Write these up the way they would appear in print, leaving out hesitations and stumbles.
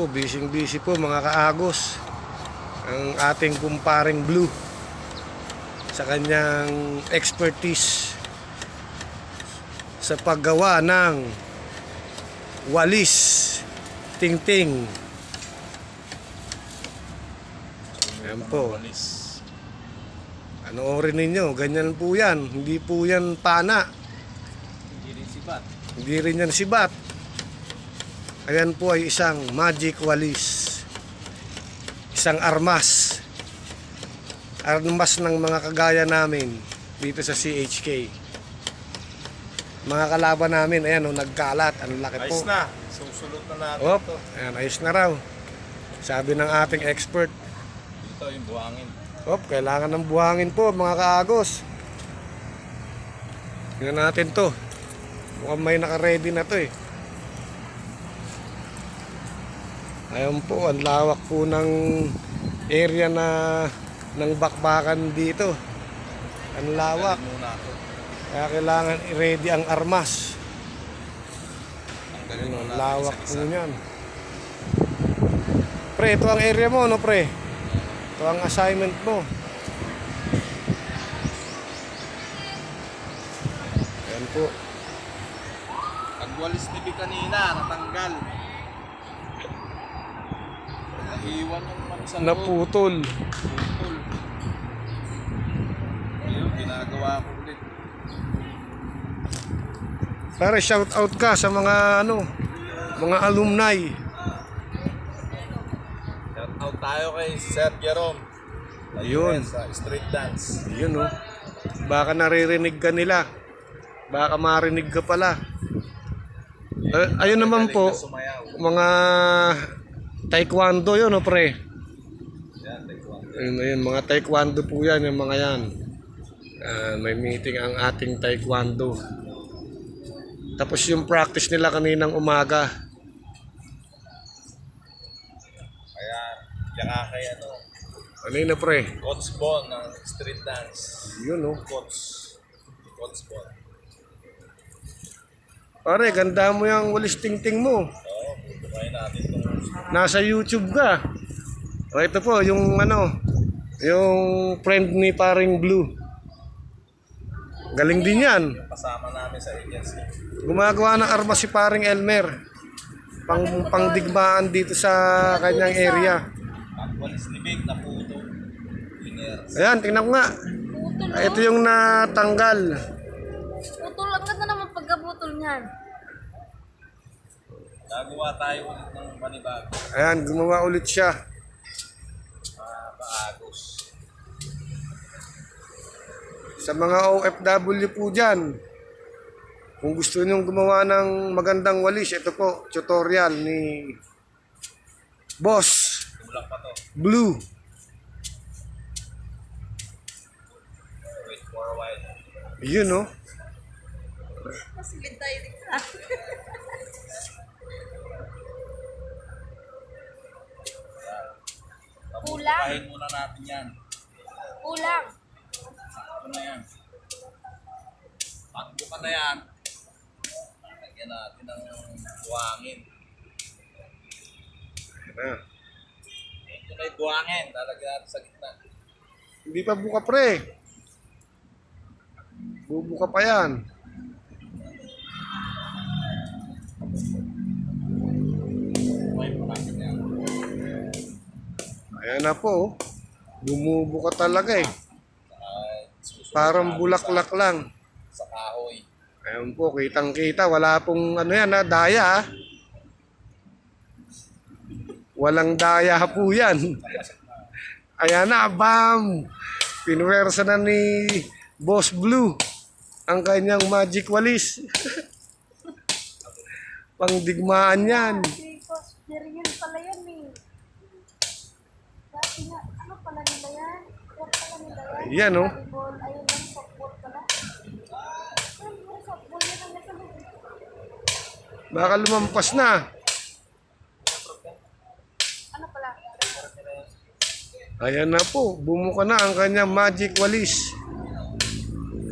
po, busy po mga kaagos ang ating kumparing Blue sa kanyang expertise sa paggawa ng walis tingting. Ayan po. Anoorin ninyo, ganyan po yan. Hindi po yan pana. Hindi rin sibat. Hindi rin yan sibat. Ayan po ay isang magic walis. Isang armas. Armas ng mga kagaya namin dito sa CHK. Mga kalaban namin, ayan o, nagkalat. Ang laki po. Ayos na. Susulot na natin Op, ito. ayan, ayos na raw. Sabi ng ating expert. Ito yung buhangin. Op, kailangan ng buhangin po mga kaagos. Tingnan natin to. Mukhang may naka-ready na to eh. Ayun po, ang lawak po ng area na ng bakbakan dito. Ang lawak. Muna ako. Kaya kailangan i-ready ang armas. Ang galing Ang muna lawak po isa-isa. niyan. Pre, ito ang area mo, no pre? Ito ang assignment mo. Ayan po. Ang walis ni Vic kanina, natanggal. Nahiwan yung man sa loob. Naputol. Putol. Ayun, ginagawa ko ulit. Pare, shout out ka sa mga mga alumni. Shout out tayo kay Sir Jerome. Ayun. Sa street dance. Yun oh. Baka naririnig ka nila. Baka marinig ka pala. Ayun naman Galing po, na sumayaw. mga taekwondo yun, oh, pre. Yan, taekwondo. Ayun, mga taekwondo po yan, yung mga yan. May meeting ang ating taekwondo. Tapos yung practice nila kaninang umaga. Kaya, tsaka kay Ano yun na, pre? Coach Bon ng street dance. Yun, oh. Coach Bon. Pare, ganda mo yung walis tingting mo. Oo, bubukayin natin itong Nasa YouTube ka. O, ito po, yung yung friend ni paring Blue. Galing din yan. kasama namin sa agency. Gumagawa ng armas si paring Elmer. Pangdigmaan dito sa kanyang area. Ang walis ni Vic na puto. Winners. Ayan, tingnan ko nga. Putol, Ito yung natanggal. putol. Ang ganda naman pagkabutol niyan. Gagawa tayo ulit ng panibago. Ayan, gumawa ulit siya. Paagos. Sa mga OFW po dyan, kung gusto nyong gumawa ng magandang walis, ito po, tutorial ni Boss Kulang pa to. Blue. Wait for a while. Yun, no? Masilid tayo dito. Kulang. Pabukahin muna natin yan. Kulang. Sakto na yan. Pagbuka na yan. Lagyan natin ng buhangin. Ayan. Ito na yung buhangin. Lalagyan natin sa gitna. Hindi pa buka, pre. Bubuka pa yan. Bukahin mo natin yan. Ayan na po. Oh. Bumubuka talaga eh. Susunod Parang natin bulaklak lang. sa kahoy. Ayan po, kitang-kita. Wala pong daya. Walang daya po yan. Ayan na, bam! Pinwersa na ni Boss Blue ang kanyang magic walis. Pangdigmaan yan. Because yan pala yan eh. Dati nga, ano pala nila yan? What pala nila yan? Yan, oh. Volleyball, ayun lang, softball pala. Ay, yung softball yan ang nasa loob. Baka lumampas na. Ano pala? Ayan na po, bumuka na ang kanyang magic walis.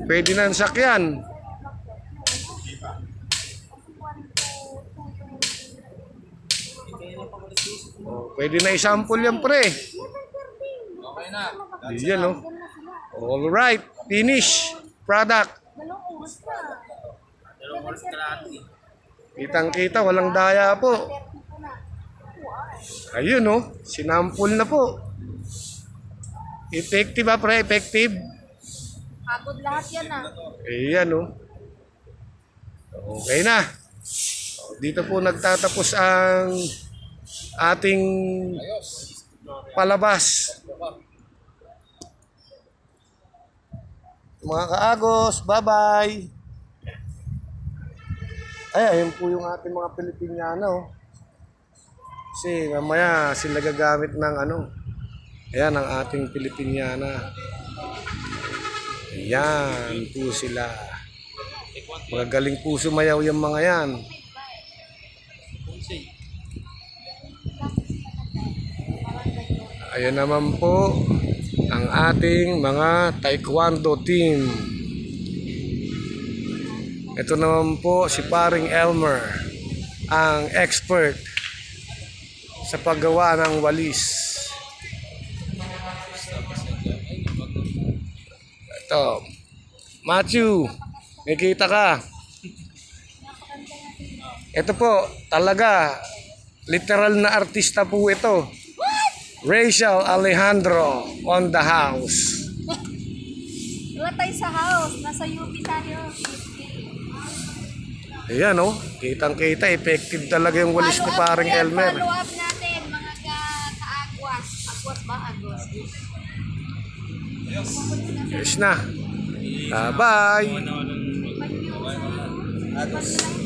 Pwede na ang sakyan. Oh, pwede na isample yan, pre. Okay na. Yan, oh. Alright, finish. Product. Dalawang oras na. Dalawang oras kalahati. Kitang-kita, walang daya po. 30 po na. Ayun, oh. Sinampol na po. Effective ba, pre? Effective? Pagod lahat yan ah. Ayan, oh. Okay na. Dito po nagtatapos ang ating palabas. Mga kaagos, bye-bye. Ay, ayun po yung ating mga Pilipiniana, oh. Kasi mamaya sila gagamit ng ano. Ayan ang ating Pilipiniana. Ayan po sila. Magagaling po sumayaw yung mga yan. Ayan naman po ang ating mga taekwondo team. Ito naman po si paring Elmer, ang expert sa paggawa ng walis. Ito, Matthew, may kita ka. Ito po, talaga, literal na artista po ito. Rachel Alejandro on the house. Wala tayo sa house. Nasa UP tayo. Ayan, oh, kitang-kita, effective talaga yung walis ni paring Elmer. Follow up natin mga ka-agwas. Agwas ba? Agwas. Yes na. Bye. Pag yung